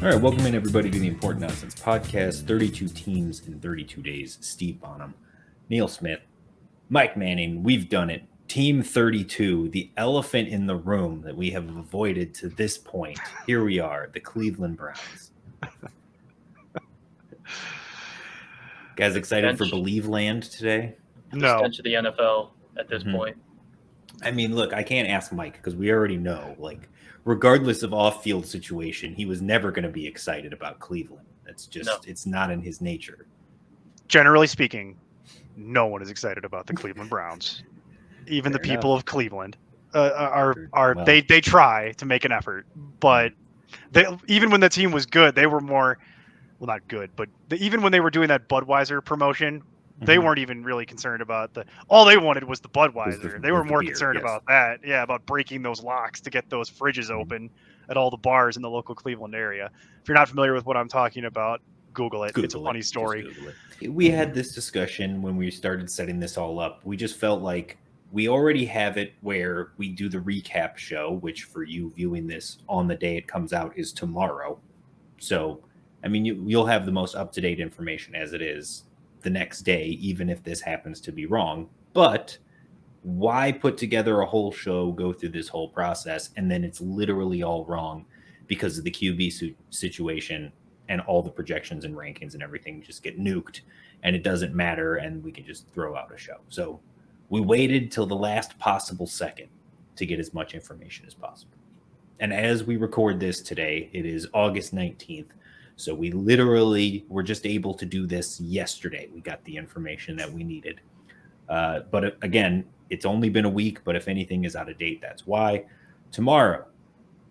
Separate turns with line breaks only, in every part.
All right, welcome in everybody to the Important Nonsense Podcast. 32 teams in 32 days. Steve Bonham, Neil Smith, Mike Manning. We've done it. Team 32, the elephant in the room that we have avoided to this point. Here we are, the Cleveland Browns. Guys, excited for Believe Land today?
The stench of the NFL at this point.
I mean, look, I can't ask Mike because we already know, like, regardless of off-field situation, he was never going to be excited about Cleveland. It's just, It's not in his nature.
Generally speaking, no one is excited about the Cleveland Browns. Even the people of Cleveland they try to make an effort, but even when the team was good, they were more, well, not good, but even when they were doing that Budweiser promotion, they weren't even really concerned about all they wanted was the Budweiser. They were more concerned about that. Yeah, about breaking those locks to get those fridges open at all the bars in the local Cleveland area. If you're not familiar with what I'm talking about, Google it. It's a funny story.
We had this discussion when we started setting this all up. We just felt like we already have it where we do the recap show, which for you viewing this on the day it comes out is tomorrow. So, I mean, you'll have the most up-to-date information as it is the next day, even if this happens to be wrong. But why put together a whole show, go through this whole process, and then it's literally all wrong because of the QB situation and all the projections and rankings and everything just get nuked and it doesn't matter and we can just throw out a show. So we waited till the last possible second to get as much information as possible. And as we record this today, it is August 19th. So we literally were just able to do this yesterday. We got the information that we needed. But again, it's only been a week, but if anything is out of date, that's why. Tomorrow,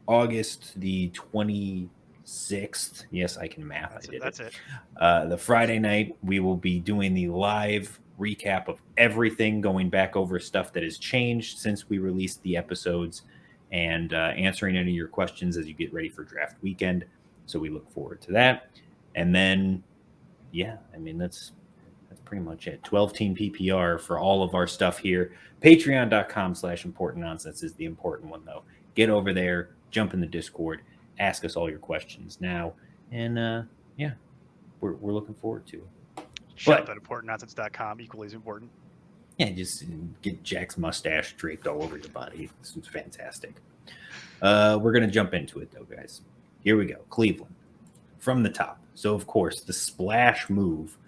August the 26th. Yes, I can math.
That's it.
The Friday night, we will be doing the live recap of everything, going back over stuff that has changed since we released the episodes and answering any of your questions as you get ready for draft weekend. So we look forward to that. And then, yeah, I mean, that's pretty much it. 12-team PPR for all of our stuff here. Patreon.com/important nonsense is the important one, though. Get over there, jump in the Discord, ask us all your questions now. And, yeah, we're looking forward to it.
Shut up at importantnonsense.com, equally as important.
Yeah, just get Jack's mustache draped all over your body. This is fantastic. We're going to jump into it, though, guys. Here we go. Cleveland from the top. So, of course, the splash move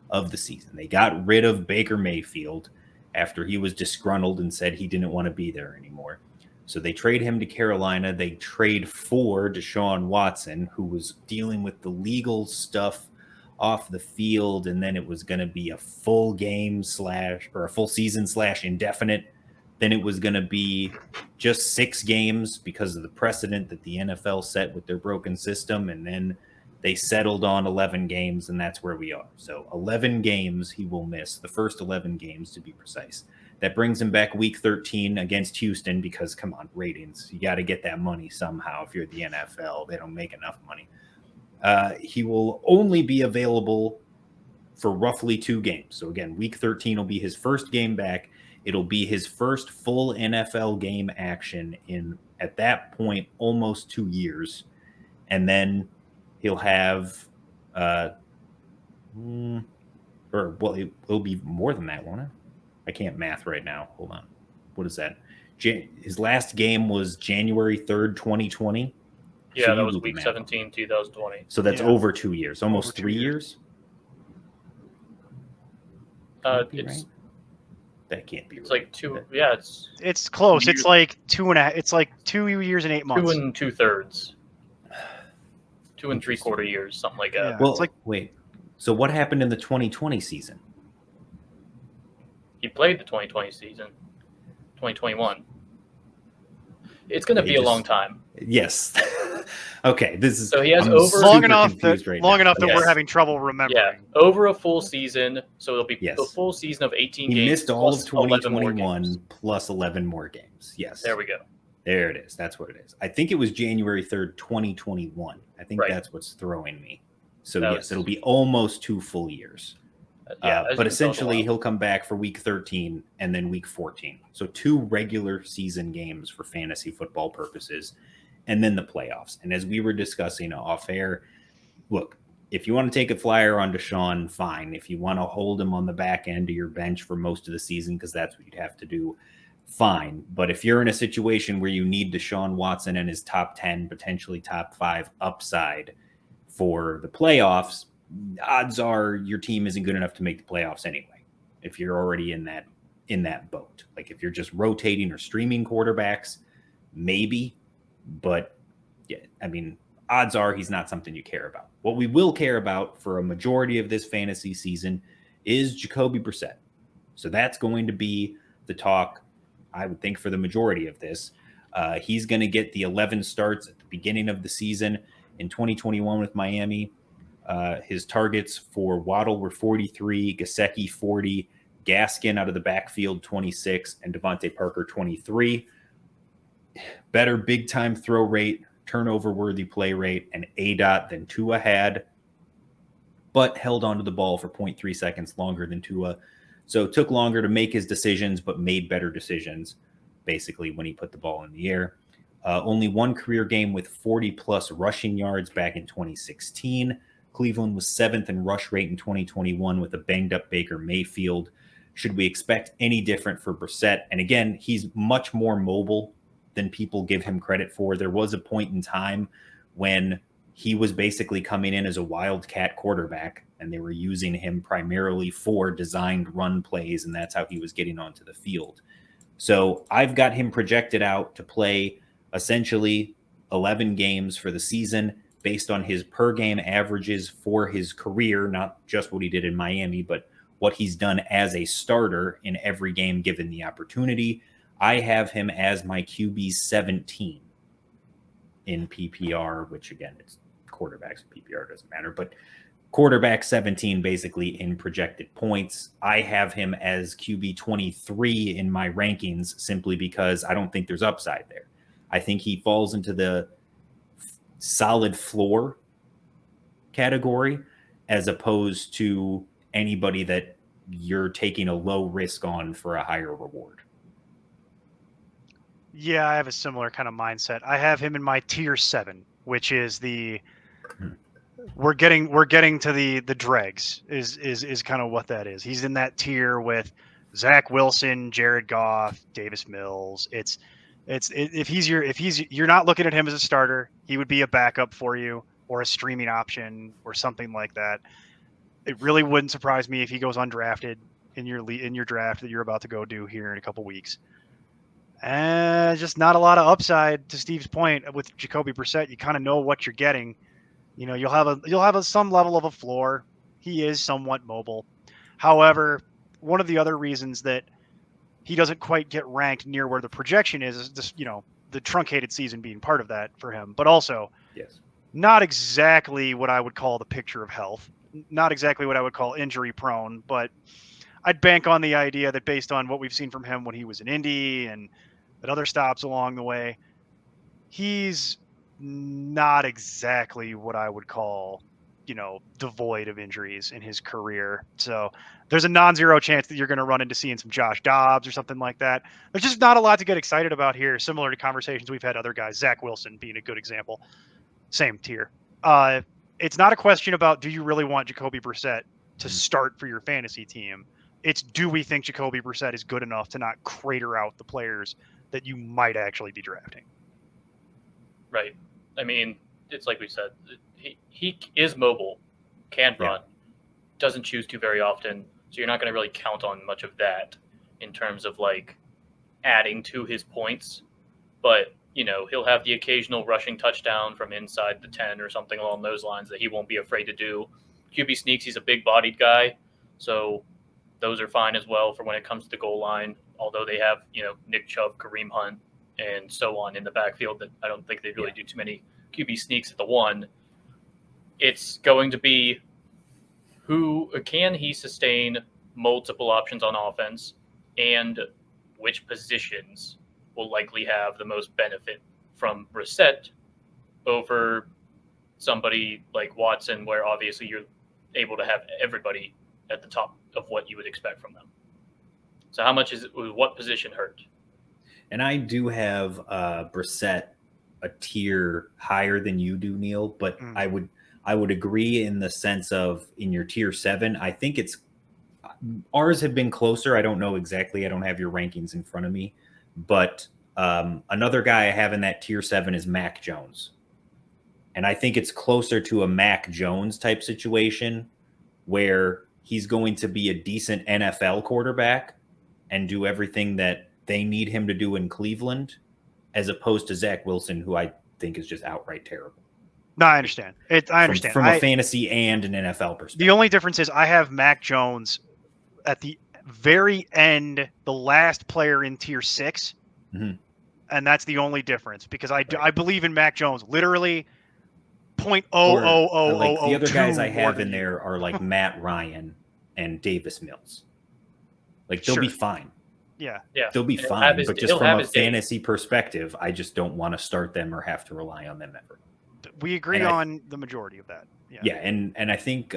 of the season. They got rid of Baker Mayfield after he was disgruntled and said he didn't want to be there anymore. So they trade him to Carolina. They trade for Deshaun Watson, who was dealing with the legal stuff off the field. And then it was going to be a full game or a full season / indefinite. Then it was going to be just 6 games because of the precedent that the NFL set with their broken system. And then they settled on 11 games, and that's where we are. So 11 games he will miss, the first 11 games to be precise. That brings him back week 13 against Houston because, come on, ratings. You got to get that money somehow if you're the NFL. They don't make enough money. He will only be available for roughly 2 games. So, again, week 13 will be his first game back. It'll be his first full NFL game action in, at that point, almost 2 years. And then he'll have, it'll be more than that, won't it? I can't math right now. Hold on. What is that? His last game was January 3rd, 2020.
Yeah, so that was week 17, 2020.
So that's over 2 years, almost 3 years.
It's...
That can't be.
It's right. Like 2. Yeah,
it's close. It's like 2.5. It's like 2 years and 8 months.
2 2/3. 2 3/4 years, something like that.
Yeah, well, it's like, wait. So what happened in the 2020 season?
He played the 2020 season. 2021. It's going to be a long time.
Yes. Okay. This is
so he has
long enough that we're having trouble remembering.
Yeah, over a full season. So it'll be the full season of 18 games.
He missed all of 2021 plus 11 more games. Yes.
There we go.
There it is. That's what it is. I think it was January 3rd, 2021. I think that's what's throwing me. So yes, it'll be almost 2 full years. But essentially he'll come back for week 13 and then week 14. So 2 regular season games for fantasy football purposes. and then the playoffs. And as we were discussing off air, look, if you want to take a flyer on Deshaun, fine. If you want to hold him on the back end of your bench for most of the season, because that's what you'd have to do, fine. But if you're in a situation where you need Deshaun Watson and his top 10, potentially top 5 upside for the playoffs, odds are your team isn't good enough to make the playoffs anyway. If you're already in that boat, like if you're just rotating or streaming quarterbacks, maybe. But yeah, I mean, odds are he's not something you care about. What we will care about for a majority of this fantasy season is Jacoby Brissett. So that's going to be the talk, I would think, for the majority of this. He's going to get the 11 starts at the beginning of the season in 2021 with Miami. His targets for Waddle were 43, Gesicki 40, Gaskin out of the backfield 26, and Devontae Parker 23. Better big-time throw rate, turnover-worthy play rate, and ADOT than Tua had, but held onto the ball for 0.3 seconds longer than Tua. So it took longer to make his decisions, but made better decisions, basically, when he put the ball in the air. Only one career game with 40-plus rushing yards back in 2016. Cleveland was 7th in rush rate in 2021 with a banged-up Baker Mayfield. Should we expect any different for Brissett? And again, he's much more mobile than people give him credit for. There was a point in time when he was basically coming in as a wildcat quarterback, and they were using him primarily for designed run plays, and that's how he was getting onto the field. So I've got him projected out to play essentially 11 games for the season based on his per game averages for his career, not just what he did in Miami, but what he's done as a starter in every game given the opportunity. I have him as my QB 17 in PPR, which again, it's quarterbacks in PPR, doesn't matter, but quarterback 17 basically in projected points. I have him as QB 23 in my rankings simply because I don't think there's upside there. I think he falls into the solid floor category as opposed to anybody that you're taking a low risk on for a higher reward.
Yeah, I have a similar kind of mindset. I have him in my tier 7, which is the we're getting to the dregs is kind of what that is. He's in that tier with Zach Wilson, Jared Goff, Davis Mills. You're not looking at him as a starter, he would be a backup for you or a streaming option or something like that. It really wouldn't surprise me if he goes undrafted in your draft that you're about to go do here in a couple weeks. And just not a lot of upside, to Steve's point with Jacoby Brissett. You kind of know what you're getting. You know, you'll have some level of a floor. He is somewhat mobile. However, one of the other reasons that he doesn't quite get ranked near where the projection is just, the truncated season being part of that for him, but also not exactly what I would call the picture of health, not exactly what I would call injury prone, but I'd bank on the idea that based on what we've seen from him when he was in Indy and at other stops along the way, he's not exactly what I would call, devoid of injuries in his career. So there's a non-zero chance that you're going to run into seeing some Josh Dobbs or something like that. There's just not a lot to get excited about here, similar to conversations we've had other guys, Zach Wilson being a good example, same tier. It's not a question about, do you really want Jacoby Brissett to start for your fantasy team? It's, do we think Jacoby Brissett is good enough to not crater out the players that you might actually be drafting?
Right. I mean, it's like we said, he is mobile, can run, doesn't choose to very often, so you're not going to really count on much of that in terms of like adding to his points. But, he'll have the occasional rushing touchdown from inside the 10 or something along those lines that he won't be afraid to do. QB sneaks, he's a big-bodied guy, so those are fine as well for when it comes to the goal line, although they have, Nick Chubb, Kareem Hunt, and so on in the backfield that I don't think they really do too many QB sneaks at the one. It's going to be who can he sustain multiple options on offense and which positions will likely have the most benefit from Brissett over somebody like Watson, where obviously you're able to have everybody at the top of what you would expect from them. So how much is it, what position hurt?
And I do have Brissett a tier higher than you do, Neil, but I would agree in the sense of in your tier 7. I think ours have been closer. I don't know exactly. I don't have your rankings in front of me, but another guy I have in that tier 7 is Mac Jones. And I think it's closer to a Mac Jones type situation where he's going to be a decent NFL quarterback and do everything that they need him to do in Cleveland, as opposed to Zach Wilson, who I think is just outright terrible.
No, I understand. I understand.
From a fantasy and an NFL perspective.
The only difference is I have Mac Jones at the very end, the last player in tier 6.
Mm-hmm.
And that's the only difference because I believe in Mac Jones. Literally
the other guys I have in there are like Matt Ryan and Davis Mills. Like they'll be fine.
Yeah.
They'll be fine. But just from a fantasy perspective, I just don't want to start them or have to rely on them ever.
We agree on the majority of that.
Yeah. And I think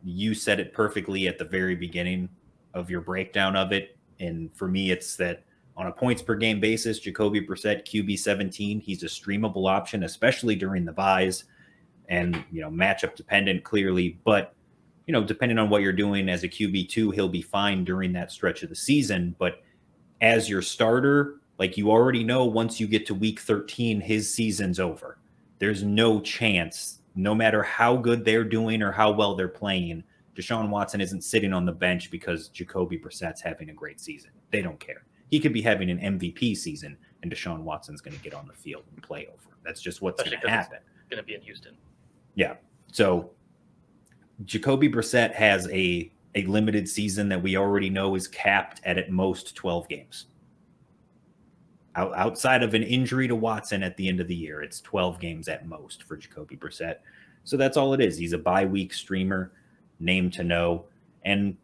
you said it perfectly at the very beginning of your breakdown of it. And for me, it's that on a points per game basis, Jacoby Brissett, QB 17, he's a streamable option, especially during the buys and, matchup dependent clearly. But, depending on what you're doing as a QB2, he'll be fine during that stretch of the season. But as your starter, like you already know, once you get to week 13, his season's over. There's no chance, no matter how good they're doing or how well they're playing, Deshaun Watson isn't sitting on the bench because Jacoby Brissett's having a great season. They don't care. He could be having an MVP season, and Deshaun Watson's going to get on the field and play over. That's just what's going to happen.
Going to be in Houston.
Yeah. So Jacoby Brissett has a limited season that we already know is capped at most 12 games. Outside of an injury to Watson at the end of the year, it's 12 games at most for Jacoby Brissett. So that's all it is. He's a bye-week streamer, name to know. And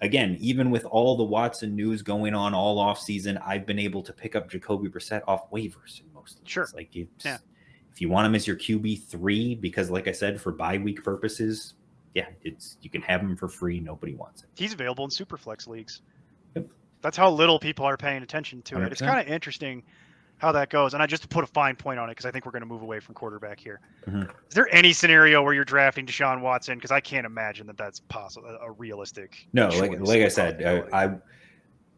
again, even with all the Watson news going on all offseason, I've been able to pick up Jacoby Brissett off waivers in most of these.
Sure.
Like if you want him as your QB3, because like I said, for bye-week purposes, you can have him for free. Nobody wants it.
He's available in Superflex leagues.
Yep.
That's how little people are paying attention to 100%. It. It's kind of interesting how that goes. And I just to put a fine point on it, because I think we're going to move away from quarterback here. Mm-hmm. Is there any scenario where you're drafting Deshaun Watson? Because I can't imagine that that's possible, a realistic.
No, like I said,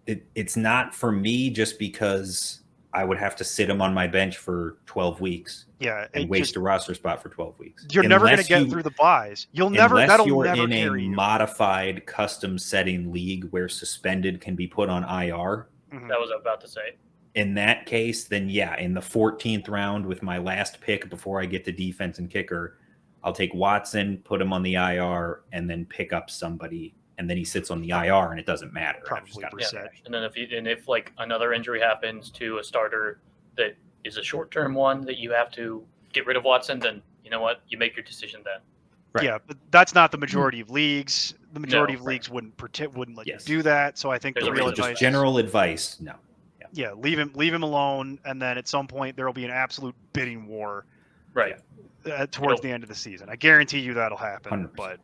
it's not for me just because I would have to sit him on my bench for 12 weeks.
Yeah,
and waste a roster spot for 12 weeks.
You're never going to get through the buys. Unless you're in a
modified custom setting league where suspended can be put on IR.
Mm-hmm. That was what I was about to say.
In that case, then in the 14th round with my last pick before I get to defense and kicker, I'll take Watson, put him on the IR, and then pick up somebody, and then he sits on the IR, and it doesn't matter.
Probably
And then if like another injury happens to a starter that is a short-term one that you have to get rid of Watson, then you know what? You make your decision then.
Right. Yeah, but that's not the majority of leagues. The majority of leagues wouldn't let you do that. So I think the real advice,
just general advice, no.
Yeah, leave him alone, and then at some point there will be an absolute bidding war,
right?
Towards the end of the season, I guarantee you that'll happen.
100%.
But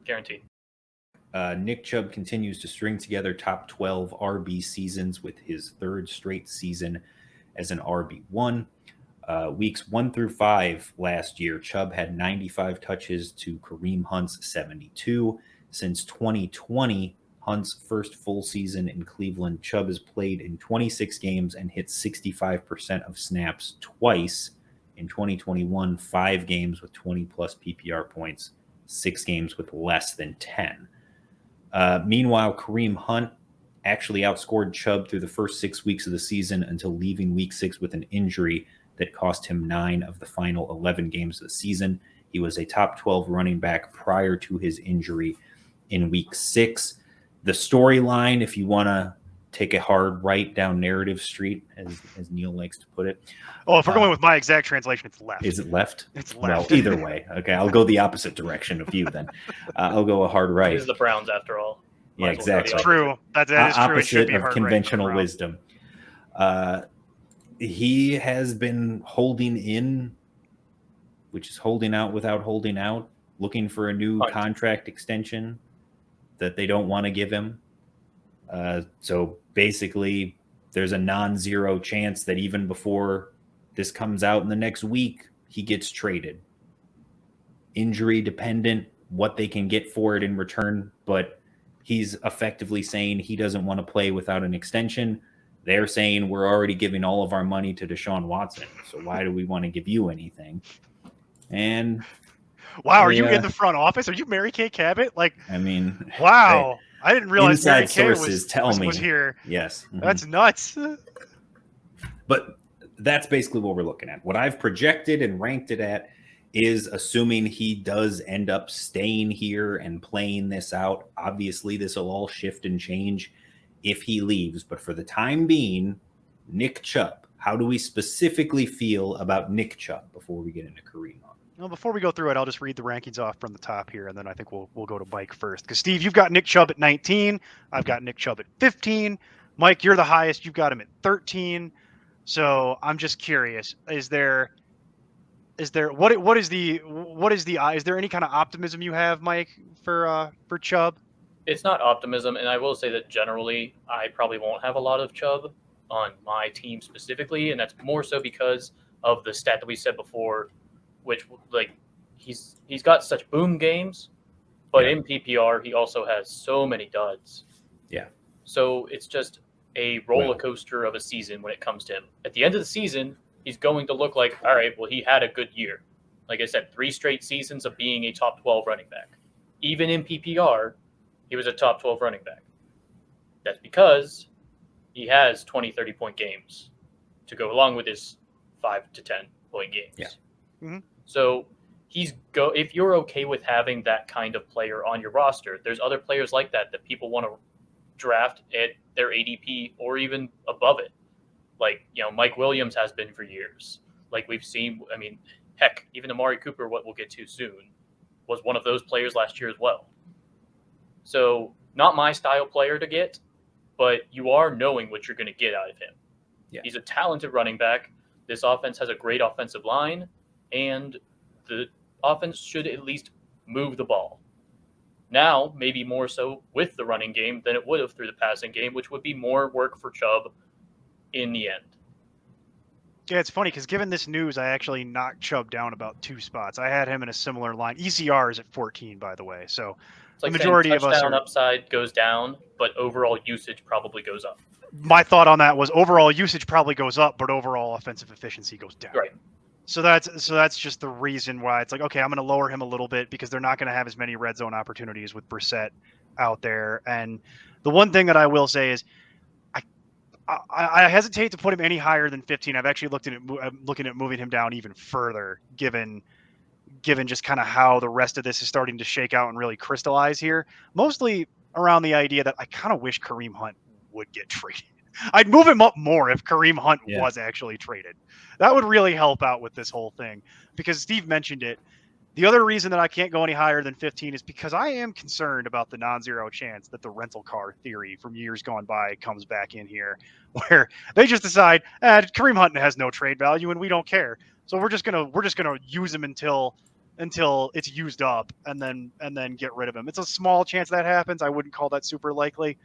guaranteed.
Nick Chubb continues to string together top 12 RB seasons with his third straight season as an RB1. Weeks 1 through 5 last year, Chubb had 95 touches to Kareem Hunt's 72. Since 2020, Hunt's first full season in Cleveland, Chubb has played in 26 games and hit 65% of snaps twice. In 2021, 5 games with 20-plus PPR points, 6 games with less than 10. Meanwhile, Kareem Hunt actually outscored Chubb through the first 6 weeks of the season until leaving week 6 with an injury that cost him 9 of the final 11 games of the season. He was a top 12 running back prior to his injury in week 6. The storyline, if you want to take a hard right down narrative street, as Neil likes to put it.
Oh, if we're going with my exact translation, it's left.
Is it left?
It's left.
Well, either way. Okay, I'll go the opposite direction of you then. I'll go a hard right.
It is the Browns after all.
Yeah, exactly.
That's true. That is true. It should be
of conventional wisdom. He has been holding in, which is holding out without holding out, looking for a new contract extension that they don't want to give him. So basically, there's a non-zero chance that even before this comes out in the next week, he gets traded. Injury dependent, what they can get for it in return, but he's effectively saying he doesn't want to play without an extension. They're saying we're already giving all of our money to Deshaun Watson, so why do we want to give you anything? And
wow, are you in the front office? Are you Mary Kay Cabot? Like,
I mean,
wow, I didn't realize
inside
Mary Kay
sources tell me
was here.
Yes,
that's nuts.
But that's basically what we're looking at. What I've projected and ranked it at is assuming he does end up staying here and playing this out. Obviously, this will all shift and change if he leaves. But for the time being, Nick Chubb. How do we specifically feel about Nick Chubb before we get into Kareem Hunt?
Well, before we go through it, I'll just read the rankings off from the top here, and then I think we'll go to Mike first. Because, Steve, you've got Nick Chubb at 19. I've got Nick Chubb at 15. Mike, you're the highest. You've got him at 13. So I'm just curious: is there is there any kind of optimism you have, Mike, for Chubb?
It's not optimism, and I will say that generally I probably won't have a lot of Chubb on my team specifically, and that's more so because of the stat that we said before, which like he's got such boom games, but in PPR he also has so many duds.
Yeah.
So it's just a roller coaster of a season when it comes to him. At the end of the season, he's going to look like, all right, well, he had a good year. Like I said, 3 straight seasons of being a top 12 running back. Even in PPR, he was a top 12 running back. That's because he has 20, 30-point games to go along with his 5 to 10-point games.
Yeah.
Mm-hmm.
So if you're okay with having that kind of player on your roster, there's other players like that people want to draft at their ADP or even above it. Like, Mike Williams has been for years. Like we've seen, I mean, heck, even Amari Cooper, what we'll get to soon, was one of those players last year as well. So not my style player to get, but you are knowing what you're going to get out of him.
Yeah.
He's a talented running back. This offense has a great offensive line, and the offense should at least move the ball. Now, maybe more so with the running game than it would have through the passing game, which would be more work for Chubb in the end.
Yeah, it's funny because given this news, I actually knocked Chubb down about 2 spots. I had him in a similar line. ECR is at 14, by the way. So
it's like
the majority of us
touchdown upside goes down, but overall usage probably goes up.
My thought on that was overall usage probably goes up, but overall offensive efficiency goes down.
Right.
So that's just the reason why it's like, okay, I'm going to lower him a little bit because they're not going to have as many red zone opportunities with Brissett out there. And the one thing that I will say is I hesitate to put him any higher than 15. I've actually looking at moving him down even further, given just kind of how the rest of this is starting to shake out and really crystallize here. Mostly around the idea that I kind of wish Kareem Hunt would get traded. I'd move him up more if Kareem Hunt was actually traded. That would really help out with this whole thing because Steve mentioned it. The other reason that I can't go any higher than 15 is because I am concerned about the non-zero chance that the rental car theory from years gone by comes back in here, where they just decide Kareem Hunt has no trade value and we don't care, so we're just gonna use him until it's used up and then get rid of him. It's a small chance that happens. I wouldn't call that super likely,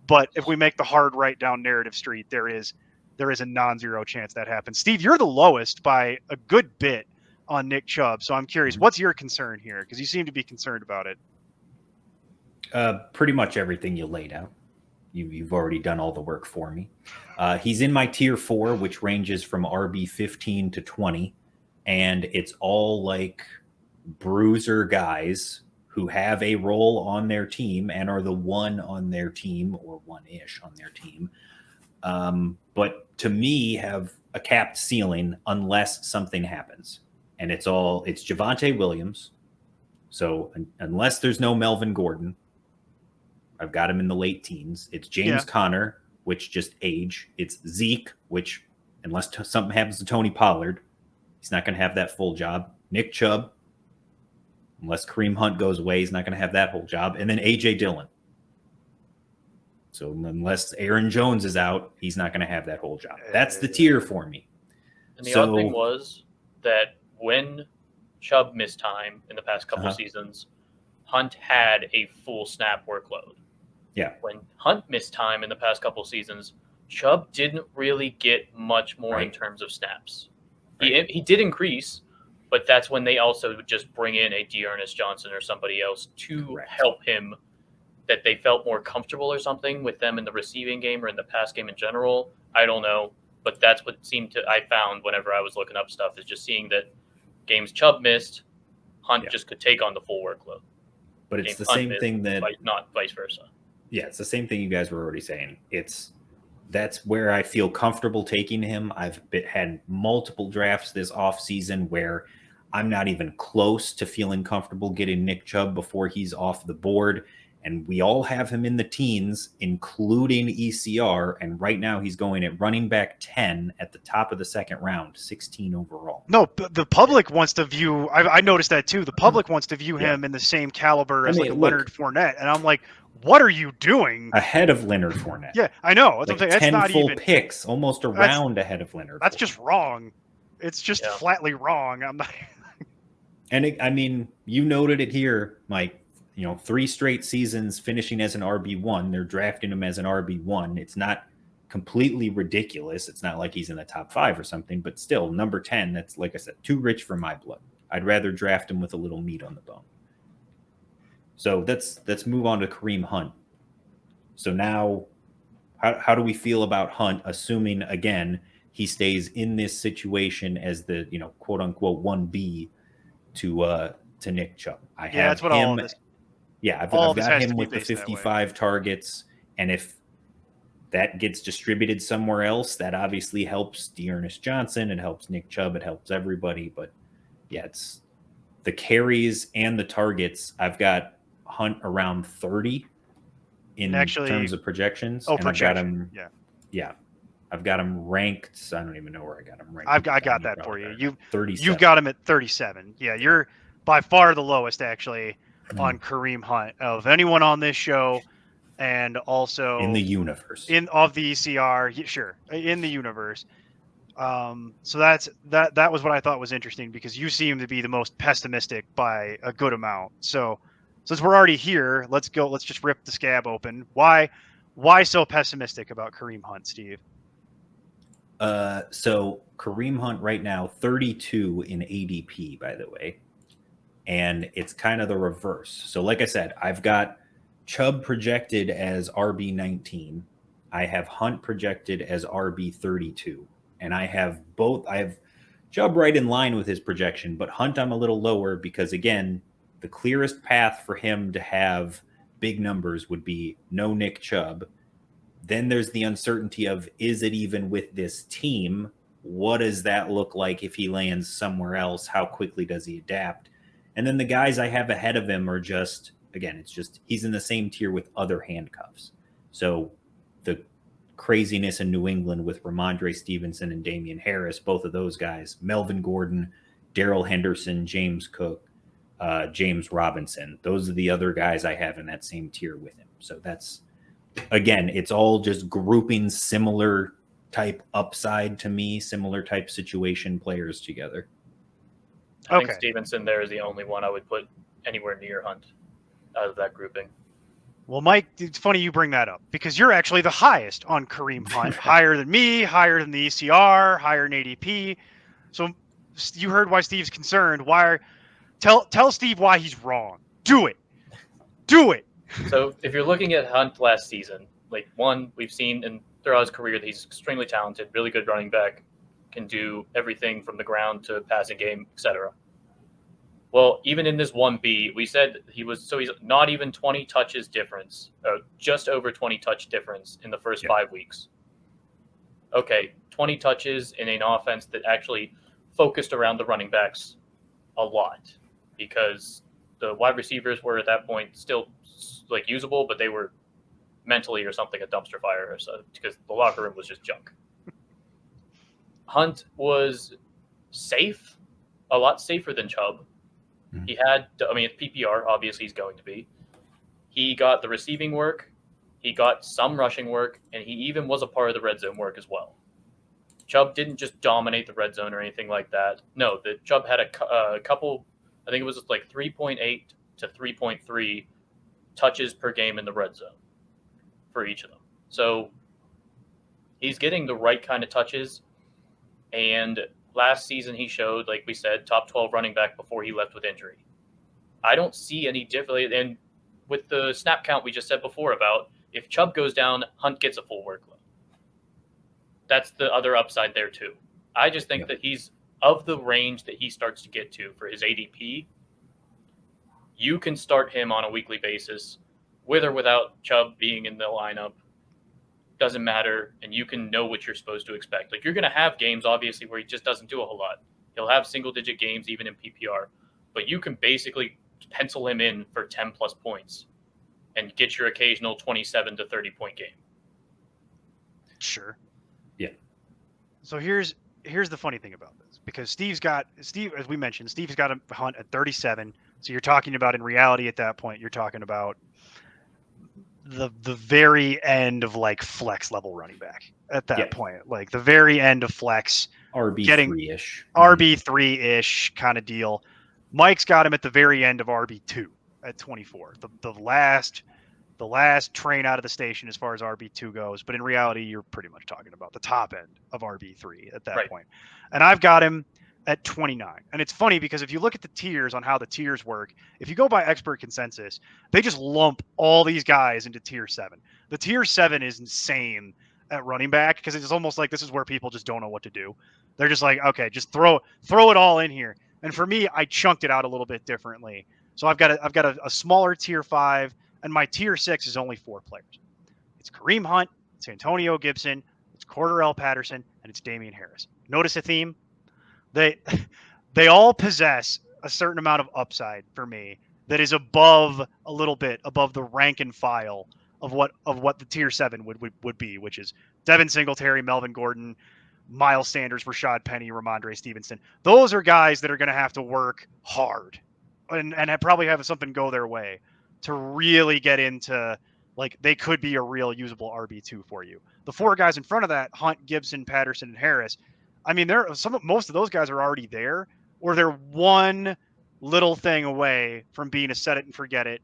but if we make the hard right down narrative street, there is a non-zero chance that happens. Steve, you're the lowest by a good bit on Nick Chubb. So I'm curious, what's your concern here? Because you seem to be concerned about it.
Pretty much everything you laid out. You've already done all the work for me. He's in my tier 4, which ranges from RB 15 to 20. And it's all like bruiser guys who have a role on their team and are the one on their team or one-ish on their team. But to me, have a capped ceiling unless something happens. And it's Javonte Williams. So unless there's no Melvin Gordon, I've got him in the late teens. It's James Conner, which just age. It's Zeke, which unless something happens to Tony Pollard, he's not going to have that full job. Nick Chubb, unless Kareem Hunt goes away, he's not going to have that whole job. And then A.J. Dillon. So unless Aaron Jones is out, he's not going to have that whole job. That's the tier for me.
And the odd thing was that when Chubb missed time in the past couple seasons, Hunt had a full snap workload.
Yeah.
When Hunt missed time in the past couple seasons, Chubb didn't really get much more in terms of snaps. He did increase, but that's when they also would just bring in a Dearness Johnson or somebody else to help him, that they felt more comfortable or something with them in the receiving game or in the pass game in general. I don't know, but that's what I found whenever I was looking up stuff, is just seeing that games Chubb missed, Hunt just could take on the full workload.
But it's the same thing that
not vice versa.
Yeah, it's the same thing you guys were already saying. That's where I feel comfortable taking him. I've had multiple drafts this offseason where I'm not even close to feeling comfortable getting Nick Chubb before he's off the board. And we all have him in the teens, including ECR. And right now he's going at running back 10 at the top of the second round, 16 overall.
No, the public wants to view, I noticed that too. The public wants to view him in the same caliber as Leonard Fournette. And I'm like, what are you doing?
Ahead of Leonard Fournette.
Yeah, I know. That's,
like 10 not full even, picks, almost a round ahead of Leonard.
That's
Fournette.
Just wrong. It's just flatly wrong. I'm not.
And you noted it here, Mike. 3 straight seasons finishing as an RB1. They're drafting him as an RB1. It's not completely ridiculous. It's not like he's in the top 5 or something, but still, number 10, that's, like I said, too rich for my blood. I'd rather draft him with a little meat on the bone. So let's move on to Kareem Hunt. So now, how do we feel about Hunt, assuming, again, he stays in this situation as the, quote unquote 1B to Nick Chubb?
That's what all of this.
Yeah, I've got him with the 55 targets, and if that gets distributed somewhere else, that obviously helps Dearness Johnson, it helps Nick Chubb, it helps everybody. But yeah, it's the carries and the targets. I've got Hunt around 30 in terms of projections.
Oh, projection.
I've got him ranked. I don't even know where I got him ranked.
I got that for you.
37.
You've got him at 37. Yeah, you're by far the lowest actually on Kareem Hunt of anyone on this show, and also
in the universe
of the ECR. Sure, in the universe. So that was what I thought was interesting, because you seem to be the most pessimistic by a good amount. So since we're already here, let's just rip the scab open. Why so pessimistic about Kareem Hunt, Steve?
So Kareem Hunt right now, 32 in ADP, by the way. And it's kind of the reverse. So like I said, I've got Chubb projected as RB19. I have Hunt projected as RB32. And I have Chubb right in line with his projection, but Hunt I'm a little lower because, again, the clearest path for him to have big numbers would be no Nick Chubb. Then there's the uncertainty of, is it even with this team? What does that look like if he lands somewhere else? How quickly does he adapt? And then the guys I have ahead of him are just, again, it's just he's in the same tier with other handcuffs. So the craziness in New England with Ramondre Stevenson and Damian Harris, both of those guys, Melvin Gordon, Darrell Henderson, James Cook, James Robinson. Those are the other guys I have in that same tier with him. So that's, again, it's all just grouping similar type upside to me, similar type situation players together.
I think Stevenson there is the only one I would put anywhere near Hunt out of that grouping.
Well, Mike, it's funny you bring that up, because you're actually the highest on Kareem Hunt, higher than me, higher than the ECR, higher than ADP. So you heard why Steve's concerned. Tell Steve why he's wrong. Do it.
So if you're looking at Hunt last season, we've seen throughout his career that he's extremely talented, really good running back, can do everything from the ground to passing game, etc. Well, even in this 1B, we said he's not even 20 touches difference, just over 20 touch difference in the first 5 weeks. Okay, 20 touches in an offense that actually focused around the running backs a lot, because the wide receivers were at that point still usable, but they were mentally or something a dumpster fire, or so, because the locker room was just junk. Hunt was safe, a lot safer than Chubb. He had, it's PPR, obviously he's going to be. He got the receiving work, he got some rushing work, and he even was a part of the red zone work as well. Chubb didn't just dominate the red zone or anything like that. No, the Chubb had a couple, I think it was 3.8 to 3.3 touches per game in the red zone for each of them. So he's getting the right kind of touches. And Last season, he showed, like we said, top 12 running back before he left with injury. I don't see any differently. And with the snap count we just said before about if Chubb goes down, Hunt gets a full workload. That's the other upside there too. I just think that he's of the range that he starts to get to for his ADP. You can start him on a weekly basis with or without Chubb being in the lineup. Doesn't matter, and you can know what you're supposed to expect. Like, you're going to have games, obviously, where he just doesn't do a whole lot. He'll have single-digit games, even in PPR. But you can basically pencil him in for 10-plus points and get your occasional 27 to 30-point game.
Sure.
Yeah.
So here's the funny thing about this, because Steve, as we mentioned, Steve's got a Hunt at 37. So you're talking about, in reality, at that point, you're talking about the very end of like flex level running back at that point, like the very end of flex,
RB3-ish,
RB3-ish kind of deal. Mike's got him at the very end of RB2 at 24, the last train out of the station as far as RB2 goes. But in reality, you're pretty much talking about the top end of RB3 at that point. And I've got him at 29. And it's funny because if you look at the tiers on how the tiers work, if you go by expert consensus, they just lump all these guys into tier 7. The tier 7 is insane at running back because it's almost like this is where people just don't know what to do. They're just like, okay, just throw it all in here. And for me, I chunked it out a little bit differently. So I've got a smaller tier 5, and my tier 6 is only 4 players. It's Kareem Hunt, it's Antonio Gibson, it's Cordarrelle Patterson, and it's Damian Harris. Notice a theme? They all possess a certain amount of upside for me that is a little bit above the rank and file of what the tier 7 would be, which is Devin Singletary, Melvin Gordon, Miles Sanders, Rashad Penny, Ramondre Stevenson. Those are guys that are going to have to work hard and probably have something go their way to really get into, like, they could be a real usable RB2 for you. The 4 guys in front of that, Hunt, Gibson, Patterson, and Harris, I mean, most of those guys are already there, or they're one little thing away from being a set it and forget it,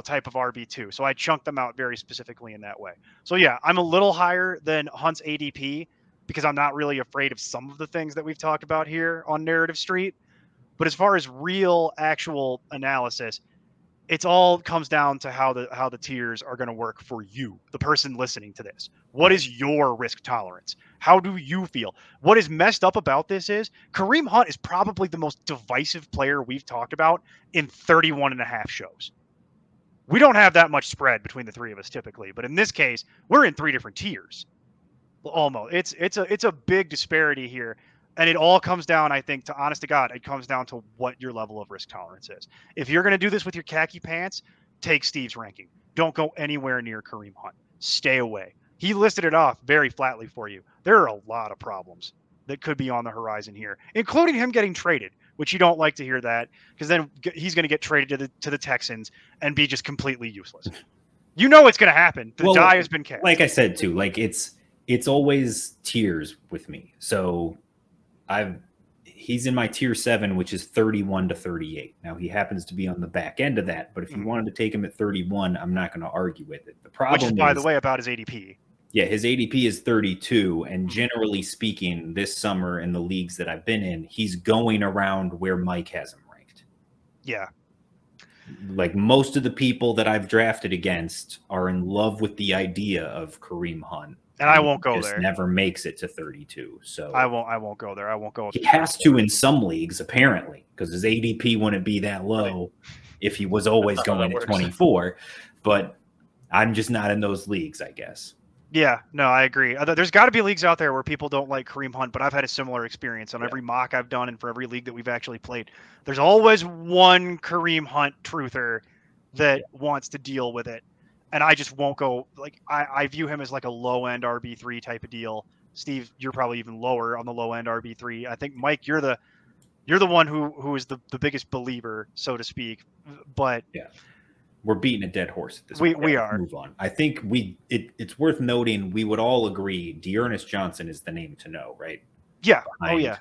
type of RB2. So I chunked them out very specifically in that way. So yeah, I'm a little higher than Hunt's ADP because I'm not really afraid of some of the things that we've talked about here on Narrative Street. But as far as real, actual analysis, it's all comes down to how the tiers are going to work for you, the person listening to this. What is your risk tolerance? How do you feel? What is messed up about this is Kareem Hunt is probably the most divisive player we've talked about in 31 and a half shows. We don't have that much spread between the three of us typically, but in this case, we're in 3 different tiers. Almost. It's a big disparity here. And it all comes down, I think, to honest to God, it comes down to what your level of risk tolerance is. If you're going to do this with your khaki pants, take Steve's ranking. Don't go anywhere near Kareem Hunt. Stay away. He listed it off very flatly for you. There are a lot of problems that could be on the horizon here, including him getting traded, which you don't like to hear that because then he's going to get traded to the Texans and be just completely useless. You know it's going to happen. The die has been cast.
Like I said, too, like it's always tiers with me. So he's in my tier 7, which is 31 to 38. Now he happens to be on the back end of that, but if you wanted to take him at 31, I'm not going to argue with it. The problem
which is, by the way, about his ADP.
Yeah, his ADP is 32, and generally speaking, this summer in the leagues that I've been in, he's going around where Mike has him ranked.
Yeah.
Like most of the people that I've drafted against are in love with the idea of Kareem Hunt.
And I won't go there.
Never makes it to 32. So
I won't go there. I won't go.
He has to in some leagues, apparently, because his ADP wouldn't be that low if he was always going at 24. But I'm just not in those leagues, I guess.
Yeah, no, I agree. There's got to be leagues out there where people don't like Kareem Hunt, but I've had a similar experience on every mock I've done and for every league that we've actually played. There's always one Kareem Hunt truther that wants to deal with it. And I just won't go, like, I view him as like a low-end RB3 type of deal. Steve, you're probably even lower on the low-end RB3. I think, Mike, you're the one who is the biggest believer, so to speak. But
yeah, we're beating a dead horse at this point.
We are.
Move on. I think it's worth noting we would all agree Dearness Johnson is the name to know, right?
Yeah.
Behind
yeah.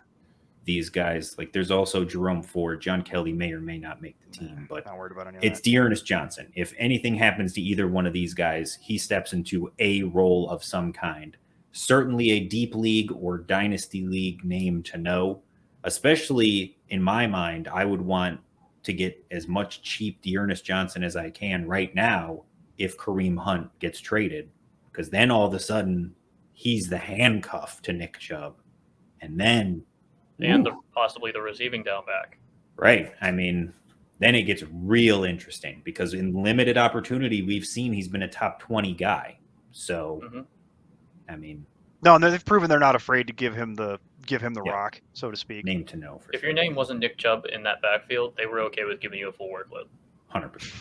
These guys, like there's also Jerome Ford. John Kelly may or may not make the team, but
not worried about any of
it's Dearness Johnson. If anything happens to either one of these guys, he steps into a role of some kind. certainly a deep league or dynasty league name to know, especially in my mind. I would want to get as much cheap Dearness Johnson as I can right now if Kareem Hunt gets traded, because then all of a sudden he's the handcuff to Nick Chubb. And then
and possibly the receiving down back.
Right. I mean, then it gets real interesting because in limited opportunity, we've seen he's been a top 20 guy. So, I mean,
no, and they've proven they're not afraid to give him the rock, so to speak.
Name to know.
If your name wasn't Nick Chubb in that backfield, they were okay with giving you a full workload.
100%.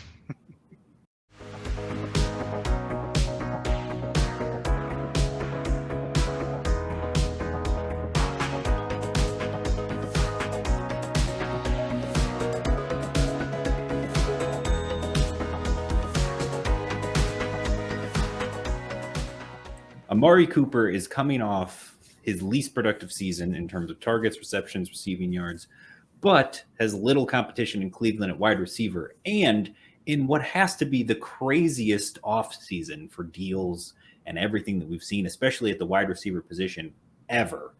Amari Cooper is coming off his least productive season in terms of targets, receptions, receiving yards, but has little competition in Cleveland at wide receiver and in what has to be the craziest offseason for deals and everything that we've seen, especially at the wide receiver position ever.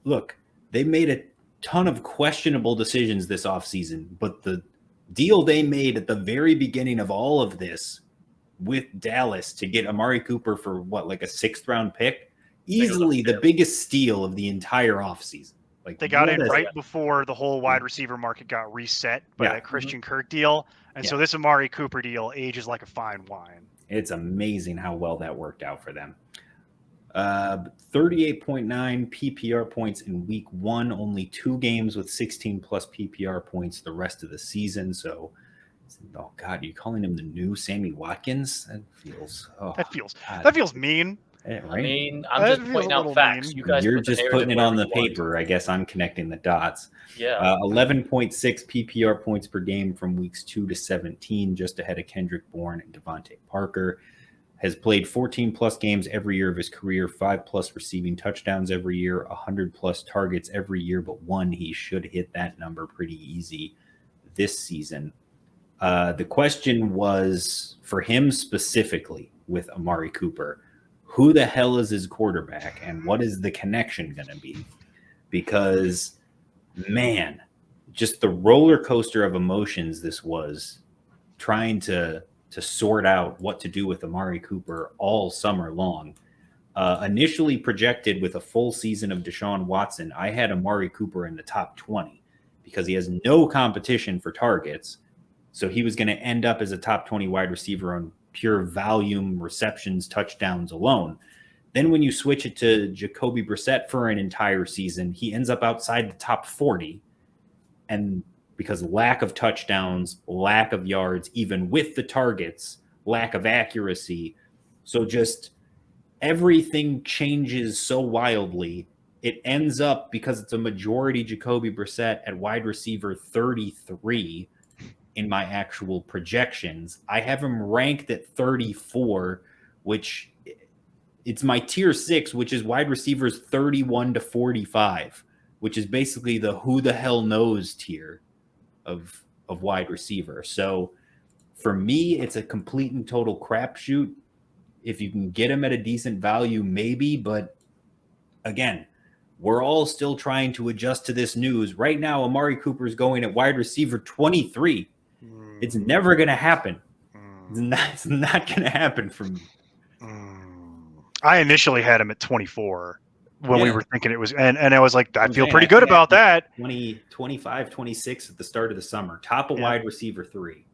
Look, they made a ton of questionable decisions this offseason, but the deal they made at the very beginning of all of this with Dallas to get Amari Cooper for what, like a 6th round pick, easily the biggest steal of the entire offseason.
Like they got in right before the whole wide receiver market got reset by that Christian Kirk deal. And so this Amari Cooper deal ages like a fine wine.
It's amazing how well that worked out for them. 38.9 PPR points in week 1, only 2 games with 16 plus PPR points the rest of the season. So, oh God, you calling him the new Sammy Watkins? That feels
mean.
Yeah, right?
I mean, I'm just pointing out facts.
Mean.
You guys,
you're just putting it on the paper. I guess I'm connecting the dots.
Yeah.
11.6 PPR points per game from weeks 2 to 17, just ahead of Kendrick Bourne and Devontae Parker. Has played 14 plus games every year of his career, 5 plus receiving touchdowns every year, 100 plus targets every year, but one he should hit that number pretty easy this season. The question was for him specifically with Amari Cooper, who the hell is his quarterback and what is the connection going to be? Because, man, just the roller coaster of emotions this was, trying to sort out what to do with Amari Cooper all summer long. Initially projected with a full season of Deshaun Watson, I had Amari Cooper in the top 20 because he has no competition for targets. So he was going to end up as a top 20 wide receiver on pure volume, receptions, touchdowns alone. Then when you switch it to Jacoby Brissett for an entire season, he ends up outside the top 40. And because lack of touchdowns, lack of yards, even with the targets, lack of accuracy. So just everything changes so wildly. It ends up, because it's a majority Jacoby Brissett at wide receiver 33 in my actual projections. I have him ranked at 34, which it's my tier 6, which is wide receivers 31 to 45, which is basically the who the hell knows tier of wide receiver. So for me, it's a complete and total crapshoot. If you can get him at a decent value, maybe, but again, we're all still trying to adjust to this news. Right now, Amari Cooper is going at wide receiver 23. It's never going to happen. It's not going to happen for me.
I initially had him at 24 when we were thinking it was, and I was like, I feel pretty good about that.
25, 26 at the start of the summer. Top of wide receiver 3.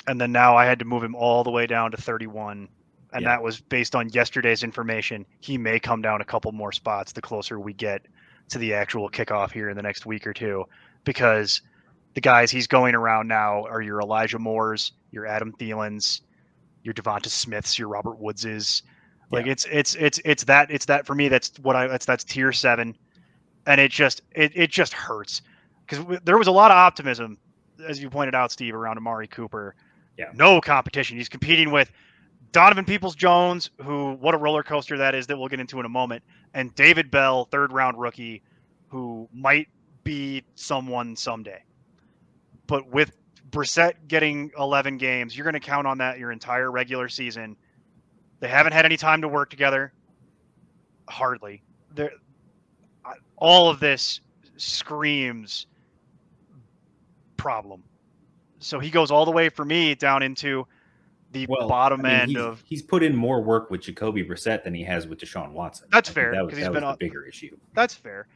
And then now I had to move him all the way down to 31. And that was based on yesterday's information. He may come down a couple more spots the closer we get to the actual kickoff here in the next week or two, because the guys he's going around now are your Elijah Moores, your Adam Thielens, your Devonta Smiths, your Robert Woodses. Like it's that for me. That's tier 7, and it just hurts because there was a lot of optimism, as you pointed out, Steve, around Amari Cooper.
Yeah,
no competition. He's competing with Donovan Peoples-Jones, who, what a roller coaster that is, that we'll get into in a moment, and David Bell, 3rd round rookie, who might be someone someday. But with Brissett getting 11 games, you're going to count on that your entire regular season. They haven't had any time to work together. Hardly. All of this screams problem. So he goes all the way for me down into the bottom end of.
He's put in more work with Jacoby Brissett than he has with Deshaun Watson.
That's fair.
That was the bigger issue.
That's fair.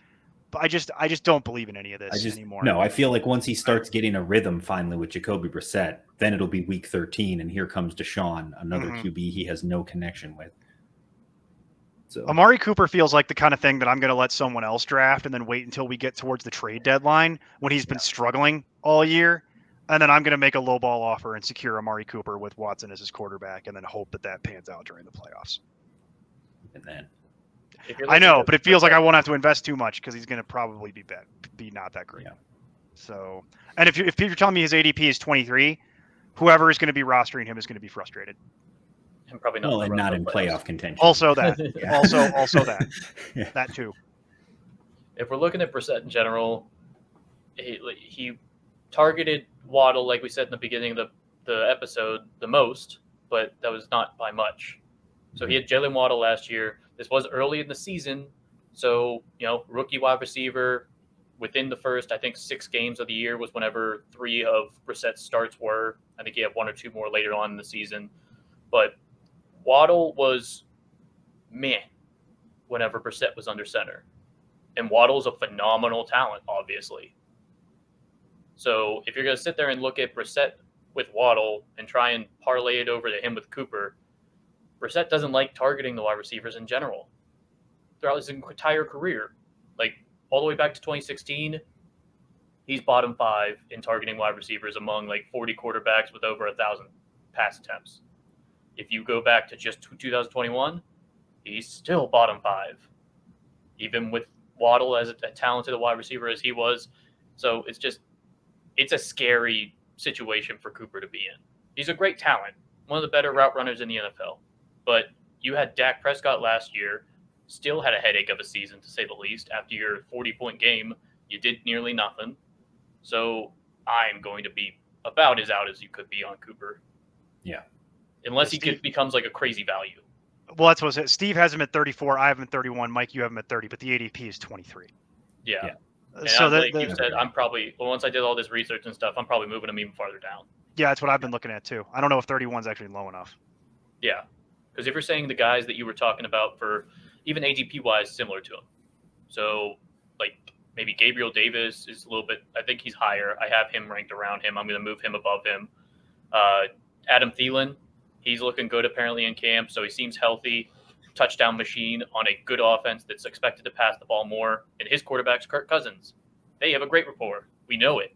But I just don't believe in any of this anymore.
No, I feel like once he starts getting a rhythm finally with Jacoby Brissett, then it'll be week 13, and here comes Deshaun, another QB he has no connection with. So
Amari Cooper feels like the kind of thing that I'm going to let someone else draft and then wait until we get towards the trade deadline when he's been struggling all year. And then I'm going to make a lowball offer and secure Amari Cooper with Watson as his quarterback and then hope that pans out during the playoffs.
And then
I know, but it feels like I won't have to invest too much because he's going to probably be not that great.
Yeah.
So, and if you're telling me his ADP is 23, whoever is going to be rostering him is going to be frustrated.
And probably not.
And not in playoff contention.
Also that. also that.
Yeah.
That too.
If we're looking at Brissett in general, he targeted Waddle, like we said in the beginning of the episode, the most, but that was not by much. So he had Jalen Waddle last year. This was early in the season. So, rookie wide receiver within the first, I think, 6 games of the year was whenever 3 of Brissett's starts were. I think he had 1 or 2 more later on in the season. But Waddle was meh whenever Brissett was under center. And Waddle's a phenomenal talent, obviously. So if you're going to sit there and look at Brissett with Waddle and try and parlay it over to him with Cooper, Brissett doesn't like targeting the wide receivers in general. Throughout his entire career, like all the way back to 2016, he's bottom 5 in targeting wide receivers among like 40 quarterbacks with over 1,000 pass attempts. If you go back to just 2021, he's still bottom 5, even with Waddle as a talented wide receiver as he was. So it's a scary situation for Cooper to be in. He's a great talent, one of the better route runners in the NFL. But you had Dak Prescott last year, still had a headache of a season, to say the least. After your 40-point game, you did nearly nothing. So I'm going to be about as out as you could be on Cooper.
Yeah.
Unless he becomes like a crazy value.
Well, that's what I said. Steve has him at 34. I have him at 31. Mike, you have him at 30, but the ADP is 23.
Yeah. And
so
like you said, I'm probably, once I did all this research and stuff, I'm probably moving him even farther down.
Yeah, that's what I've been looking at too. I don't know if 31 is actually low enough.
Yeah. Because if you're saying the guys that you were talking about for even ADP-wise, similar to him. So, like, maybe Gabriel Davis is a little bit, I think he's higher. I have him ranked around him. I'm going to move him above him. Adam Thielen, he's looking good apparently in camp, so he seems healthy. Touchdown machine on a good offense that's expected to pass the ball more. And his quarterback's Kirk Cousins. They have a great rapport. We know it.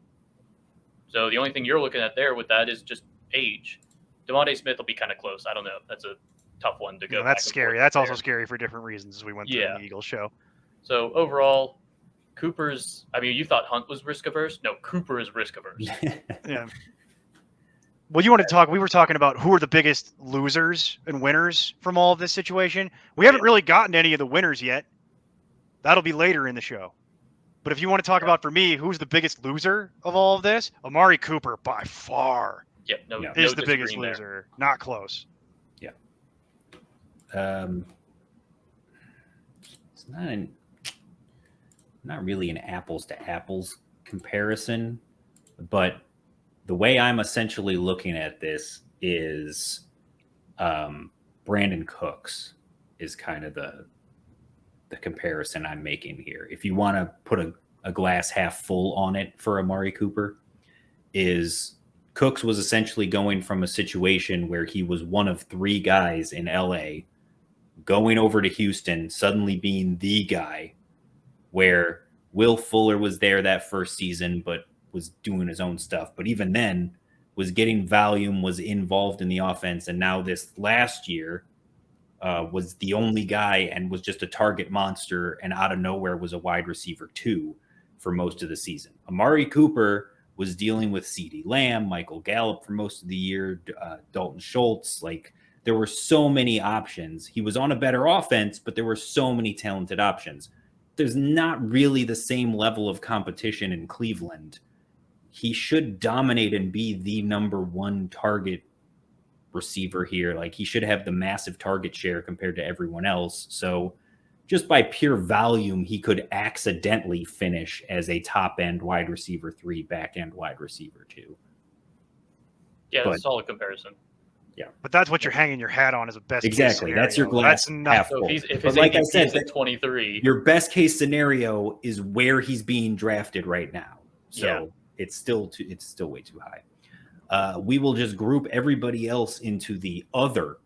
So the only thing you're looking at there with that is just age. DeVonta Smith will be kind of close. I don't know. That's a tough one to go.
No, that's scary. That's also scary for different reasons as we went through in the Eagles show.
So overall, Cooper's, I mean, you thought Hunt was risk averse? No, Cooper is risk averse.
Yeah. Well, you want to talk, we were talking about who are the biggest losers and winners from all of this situation. We haven't really gotten to any of the winners yet. That'll be later in the show. But if you want to talk about, for me, who's the biggest loser of all of this, Amari Cooper by far is the biggest loser. Not close.
Yeah. It's not really an apples to apples comparison, but the way I'm essentially looking at this is Brandon Cooks is kind of the comparison I'm making here. If you want to put a glass half full on it for Amari Cooper, is Cooks was essentially going from a situation where he was one of 3 guys in LA going over to Houston, suddenly being the guy, where Will Fuller was there that first season, but was doing his own stuff. But even then was getting volume, was involved in the offense. And now this last year was the only guy and was just a target monster. And out of nowhere was a wide receiver 2 for most of the season. Amari Cooper was dealing with CeeDee Lamb, Michael Gallup for most of the year, Dalton Schultz. Like, there were so many options. He was on a better offense, but there were so many talented options. There's not really the same level of competition in Cleveland. He should dominate and be the number 1 target receiver here. Like, he should have the massive target share compared to everyone else. So just by pure volume, he could accidentally finish as a top end wide receiver 3, back end wide receiver 2.
Yeah, that's a solid comparison.
Yeah,
but that's what you're hanging your hat on as a best
exactly.
case
That's your glass half full.
So if
but
his
like
ADP
I said,
is at 23,
your best case scenario is where he's being drafted right now. So it's still way too high. We will just group everybody else into the other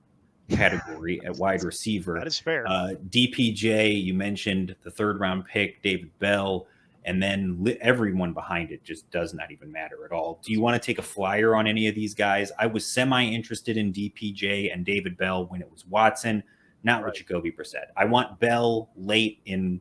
category at wide receiver.
That is fair.
DPJ, you mentioned the 3rd round pick, David Bell, and then everyone behind it just does not even matter at all. Do you want to take a flyer on any of these guys? I was semi-interested in DPJ and David Bell when it was Watson, not with Jacoby Brissett. I want Bell late in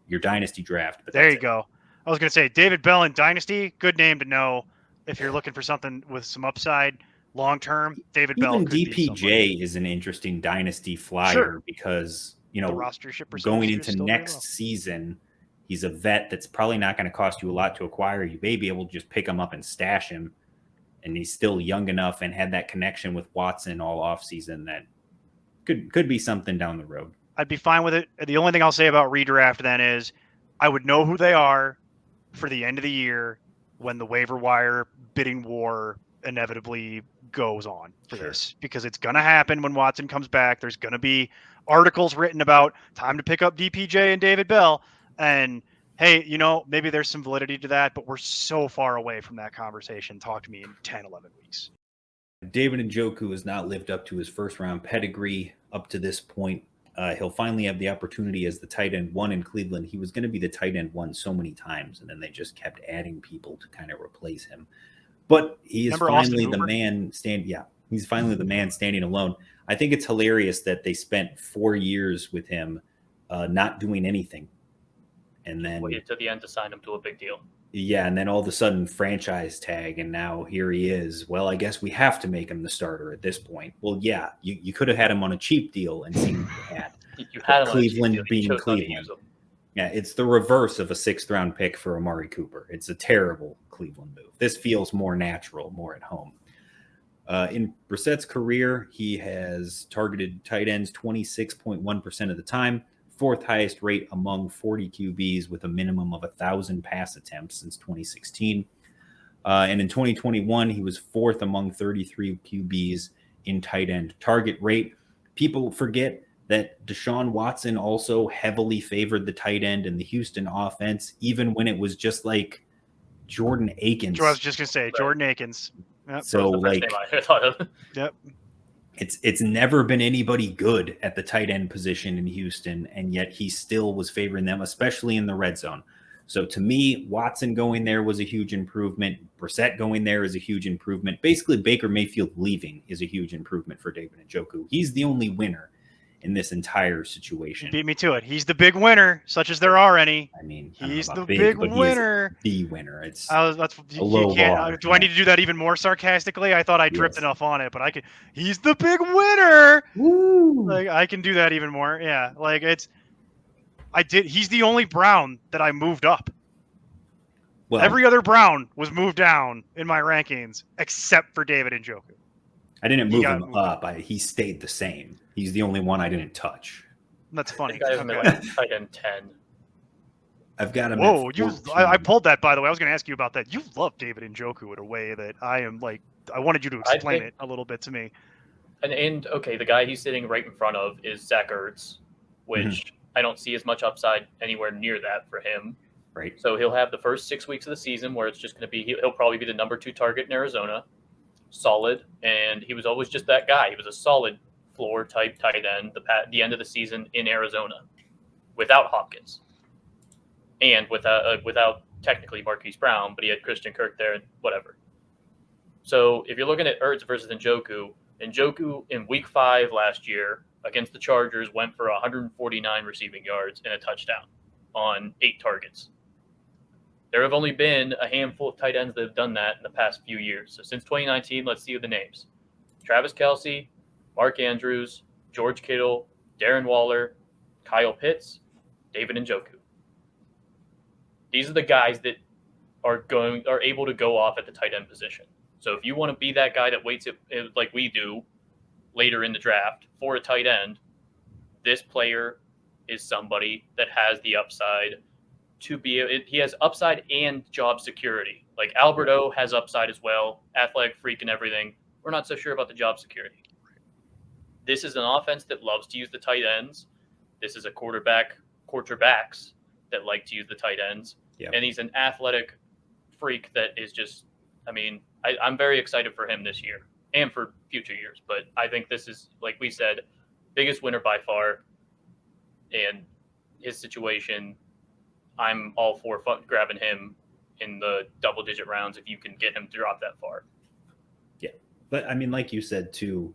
your dynasty draft. But
there you go. I was going to say David Bell in dynasty, good name to know if you're looking for something with some upside long term. David Bell.
Even DPJ is an interesting dynasty flyer because
the rostership
going into next season, he's a vet that's probably not going to cost you a lot to acquire. You may be able to just pick him up and stash him, and he's still young enough and had that connection with Watson all offseason that could be something down the road.
I'd be fine with it. The only thing I'll say about redraft then is I would know who they are for the end of the year when the waiver wire bidding war inevitably goes on for this, because it's going to happen when Watson comes back. There's going to be articles written about time to pick up DPJ and David Bell. And hey, maybe there's some validity to that, but we're so far away from that conversation. Talk to me in 10, 11 weeks.
David Njoku has not lived up to his 1st round pedigree up to this point. He'll finally have the opportunity as the tight end 1 in Cleveland. He was going to be the tight end 1 so many times, and then they just kept adding people to kind of replace him. But he is finally the man he's finally the man standing alone. I think it's hilarious that they spent 4 years with him not doing anything. And then
waited to the end to sign him to a big deal.
Yeah, and then all of a sudden franchise tag, and now here he is. Well, I guess we have to make him the starter at this point. Well, yeah, you could have had him on a cheap deal and seen what you had.
You had him
Cleveland
on a cheap deal.
being Cleveland. Yeah, it's the reverse of a 6th round pick for Amari Cooper. It's a terrible Cleveland move. This feels more natural, more at home. In Brissett's career, he has targeted tight ends 26.1% of the time, 4th highest rate among 40 QBs with a minimum of 1,000 pass attempts since 2016. And in 2021, he was 4th among 33 QBs in tight end target rate. People forget that Deshaun Watson also heavily favored the tight end in the Houston offense, even when it was just like Jordan Akins.
I was just going to say, Jordan Akins.
Yep. So
Yep.
It's never been anybody good at the tight end position in Houston, and yet he still was favoring them, especially in the red zone. So to me, Watson going there was a huge improvement. Brissett going there is a huge improvement. Basically, Baker Mayfield leaving is a huge improvement for David Njoku. He's the only winner in this entire situation.
You beat me to it. He's the big winner, such as there are any.
I mean,
he's the big winner.
The winner. It's
that's
a low bar.
Do I need to do that even more sarcastically? I thought I dripped enough on it, but I could. He's the big winner.
Woo.
Like, I can do that even more. Yeah, like he's the only Brown that I moved up. Well, every other Brown was moved down in my rankings except for David Njoku.
I didn't move him up. He stayed the same. He's the only one I didn't touch.
That's funny.
I have him at like tight end 10.
I've got him.
Whoa, I pulled that, by the way. I was going to ask you about that. You love David Njoku in a way that I am like, I wanted you to explain it a little bit to me.
And okay, the guy he's sitting right in front of is Zach Ertz, which I don't see as much upside anywhere near that for him.
Right.
So he'll have the first 6 weeks of the season where it's just going to be, he'll probably be the number 2 target in Arizona. Solid. And he was always just that guy. He was a solid floor type tight end the end of the season in Arizona without Hopkins and without technically Marquise Brown, but he had Christian Kirk there and whatever. So if you're looking at Ertz versus Njoku in week 5 last year against the Chargers went for 149 receiving yards and a touchdown on 8 targets. There have only been a handful of tight ends that have done that in the past few years. So since 2019, let's see the names. Travis Kelce, Mark Andrews, George Kittle, Darren Waller, Kyle Pitts, David Njoku. These are the guys that are able to go off at the tight end position. So if you want to be that guy that waits it like we do later in the draft for a tight end, this player is somebody that has the upside to be. He has upside and job security. Like Alberto has upside as well, athletic freak and everything. We're not so sure about the job security. This is an offense that loves to use the tight ends. This is a quarterbacks that like to use the tight ends.
Yeah.
And he's an athletic freak that is just, I mean, I'm very excited for him this year and for future years. But I think this is, like we said, biggest winner by far. And his situation, I'm all for grabbing him in the double-digit rounds if you can get him to drop that far.
Yeah. But, I mean, like you said, too,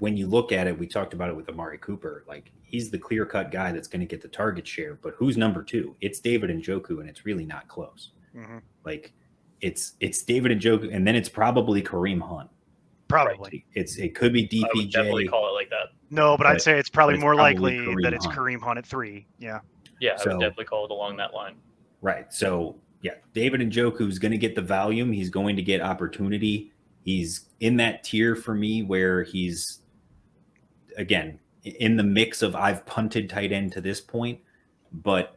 when you look at it, we talked about it with Amari Cooper. Like, he's the clear-cut guy that's going to get the target share. But who's number 2? It's David Njoku, and it's really not close.
Mm-hmm.
Like, it's David Njoku, and then it's probably Kareem Hunt.
Probably.
It could be DPJ.
I would definitely call it like that.
No, but I'd say it's probably more likely
Kareem
that it's
Hunt.
Kareem Hunt at 3. Yeah.
Yeah, I would definitely call it along that line.
Right. So, yeah, David Njoku is going to get the volume. He's going to get opportunity. He's in that tier for me where he's, again, in the mix of I've punted tight end to this point, but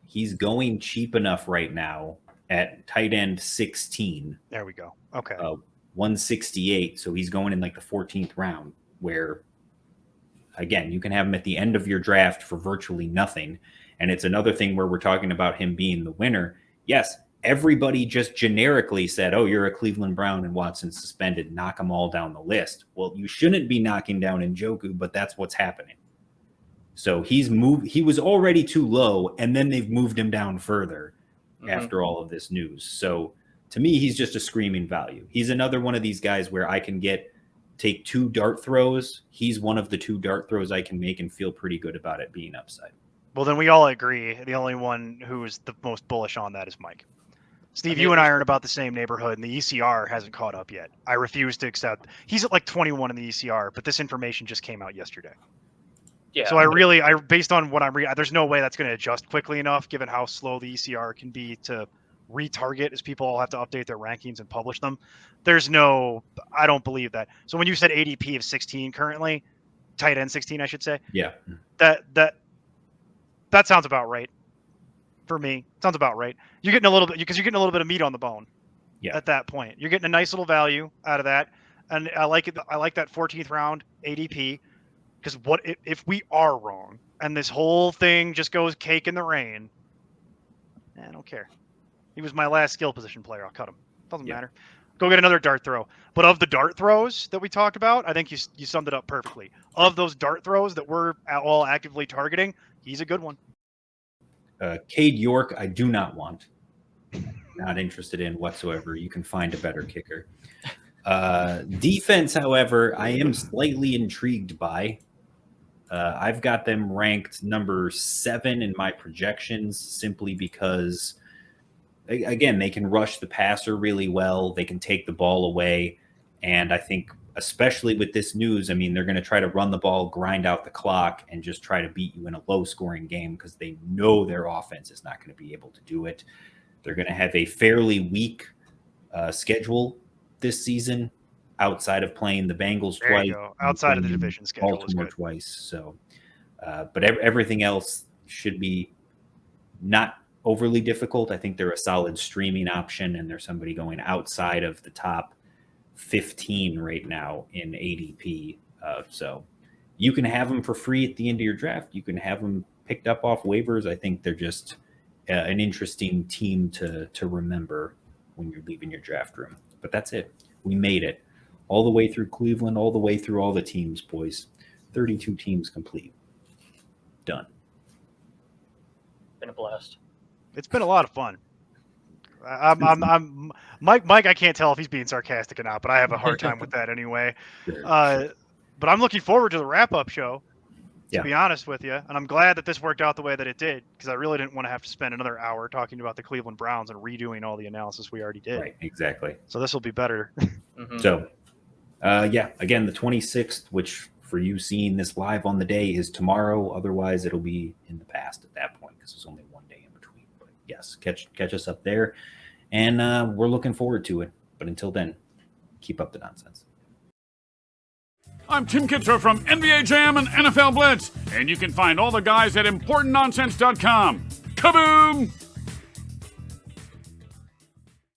he's going cheap enough right now at tight end 16.
There we go. Okay.
168. So he's going in like the 14th round where, again, you can have him at the end of your draft for virtually nothing. And it's another thing where we're talking about him being the winner. Yes, everybody just generically said, oh, you're a Cleveland Brown and Watson's suspended. Knock them all down the list. Well, you shouldn't be knocking down Njoku, but that's what's happening. So he's moved. He was already too low, and then they've moved him down further after all of this news. So to me, he's just a screaming value. He's another one of these guys where I can take 2 dart throws. He's one of the 2 dart throws I can make and feel pretty good about it being upside.
Well, then we all agree. The only one who is the most bullish on that is Mike. Steve, you and I are in about the same neighborhood, and the ECR hasn't caught up yet. I refuse to accept. He's at like 21 in the ECR, but this information just came out yesterday.
Yeah.
So I based on what I'm reading, there's no way that's going to adjust quickly enough, given how slow the ECR can be to retarget as people all have to update their rankings and publish them. I don't believe that. So when you said ADP of 16 currently, tight end 16, I should say.
Yeah.
That sounds about right for me. Sounds about right. You're getting a little bit of meat on the bone.
Yeah.
At that point, you're getting a nice little value out of that, and I like it. I like that 14th round ADP because what if we are wrong and this whole thing just goes cake in the rain? I don't care. He was my last skill position player. I'll cut him. Doesn't matter. Go get another dart throw. But of the dart throws that we talked about, I think you summed it up perfectly. Of those dart throws that we're all actively targeting, he's a good one.
Cade York, I do not want. Not interested in whatsoever. You can find a better kicker. Defense, however, I am slightly intrigued by. I've got them ranked number 7 in my projections simply because, again, they can rush the passer really well. They can take the ball away. And I think, especially with this news, I mean, they're going to try to run the ball, grind out the clock, and just try to beat you in a low-scoring game because they know their offense is not going to be able to do it. They're going to have a fairly weak schedule this season outside of playing the Bengals twice.
Outside of the division schedule.
Baltimore twice. So, but everything else should be not overly difficult. I think they're a solid streaming option, and they're somebody going outside of the top 15 right now in ADP. So you can have them for free at the end of your draft. You can have them picked up off waivers. I think they're just an interesting team to remember when you're leaving your draft room. But that's it. We made it all the way through Cleveland, all the way through all the teams, boys. 32 teams complete. Done.
Been a blast.
It's been a lot of fun. I'm Mike. I can't tell if he's being sarcastic or not, but I have a hard time with that anyway. But I'm looking forward to the wrap-up show, to be honest with you, and I'm glad that this worked out the way that it did because I really didn't want to have to spend another hour talking about the Cleveland Browns and redoing all the analysis we already did.
Right, exactly.
So this will be better.
So, again, the 26th, which for you seeing this live on the day is tomorrow. Otherwise, it'll be in the past at that point because it's only one day in between. But yes, catch us up there. And we're looking forward to it. But until then, Keep up the nonsense.
I'm Tim Kitzer from NBA Jam and NFL Blitz, and you can find all the guys at ImportantNonsense.com. Kaboom!